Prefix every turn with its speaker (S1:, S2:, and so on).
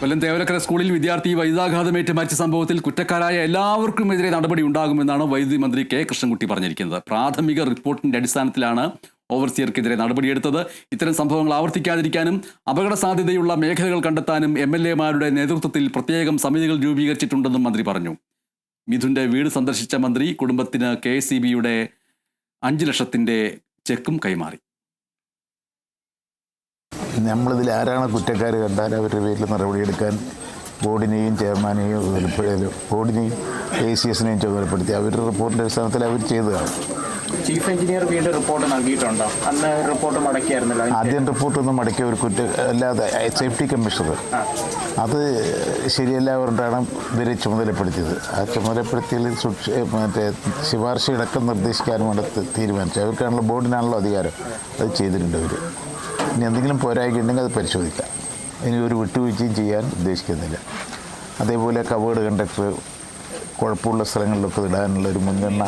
S1: കൊല്ലം തേവലക്കര സ്കൂളിൽ വിദ്യാർത്ഥി വൈദ്യുതാഘാതമേറ്റ് മരിച്ച സംഭവത്തിൽ കുറ്റക്കാരായ എല്ലാവർക്കുമെതിരെ നടപടി ഉണ്ടാകുമെന്നാണ് വൈദ്യുതി മന്ത്രി കെ കൃഷ്ണൻകുട്ടി പറഞ്ഞിരിക്കുന്നത്. പ്രാഥമിക റിപ്പോർട്ടിന്റെ അടിസ്ഥാനത്തിലാണ് ഓവർസിയർക്കെതിരെ നടപടിയെടുത്തത്. ഇത്തരം സംഭവങ്ങൾ ആവർത്തിക്കാതിരിക്കാനും അപകട സാധ്യതയുള്ള മേഖലകൾ കണ്ടെത്താനും MLA-മാരുടെ നേതൃത്വത്തിൽ പ്രത്യേകം സമിതികൾ രൂപീകരിച്ചിട്ടുണ്ടെന്നും മന്ത്രി പറഞ്ഞു. മിഥുന്റെ വീട് സന്ദർശിച്ച മന്ത്രി കുടുംബത്തിന് KSEB-യുടെ 5 ലക്ഷത്തിന്റെ ചെക്കും കൈമാറി.
S2: നമ്മളിതിൽ ആരാണ് കുറ്റക്കാർ കണ്ടാൽ അവരുടെ പേരിൽ നടപടിയെടുക്കാൻ ബോർഡിനെയും ചെയർമാനെയും ബോർഡിനെയും ACS-നെയും ചുമതലപ്പെടുത്തി അവരുടെ റിപ്പോർട്ടിൻ്റെ അടിസ്ഥാനത്തിൽ അവർ ചെയ്തതാണ്.
S3: ചീഫ് എഞ്ചിനീയർ വീണ്ടും റിപ്പോർട്ട് നൽകിയിട്ടുണ്ടോ? അന്ന് റിപ്പോർട്ട് മടക്കിയായിരുന്നല്ലോ.
S2: ആദ്യം റിപ്പോർട്ടൊന്നും മടക്കിയ ഒരു അല്ലാതെ സേഫ്റ്റി കമ്മീഷണർ അത് ശരിയല്ല പറഞ്ഞിട്ടാണ് ഇവരെ ചുമതലപ്പെടുത്തിയത്. ആ ചുമതലപ്പെടുത്തിയതിൽ ശുപാർശയടക്കം നിർദ്ദേശിക്കാൻ വേണ്ടി തീരുമാനിച്ചു. അവർക്കാണല്ലോ ബോർഡിനാണല്ലോ അധികാരം. അത് ചെയ്തിട്ടുണ്ട് അവർ. ഇനി എന്തെങ്കിലും പോരായ്മയുണ്ടെങ്കിൽ അത് പരിശോധിക്കാം. ഇനി ഒരു വിട്ടുവീഴ്ചയും ചെയ്യാൻ ഉദ്ദേശിക്കുന്നില്ല. അതേപോലെ കവേർഡ് കണ്ടക്ടർ കുഴപ്പമുള്ള സ്ഥലങ്ങളിലൊക്കെ ഇടാനുള്ള ഒരു മുൻഗണന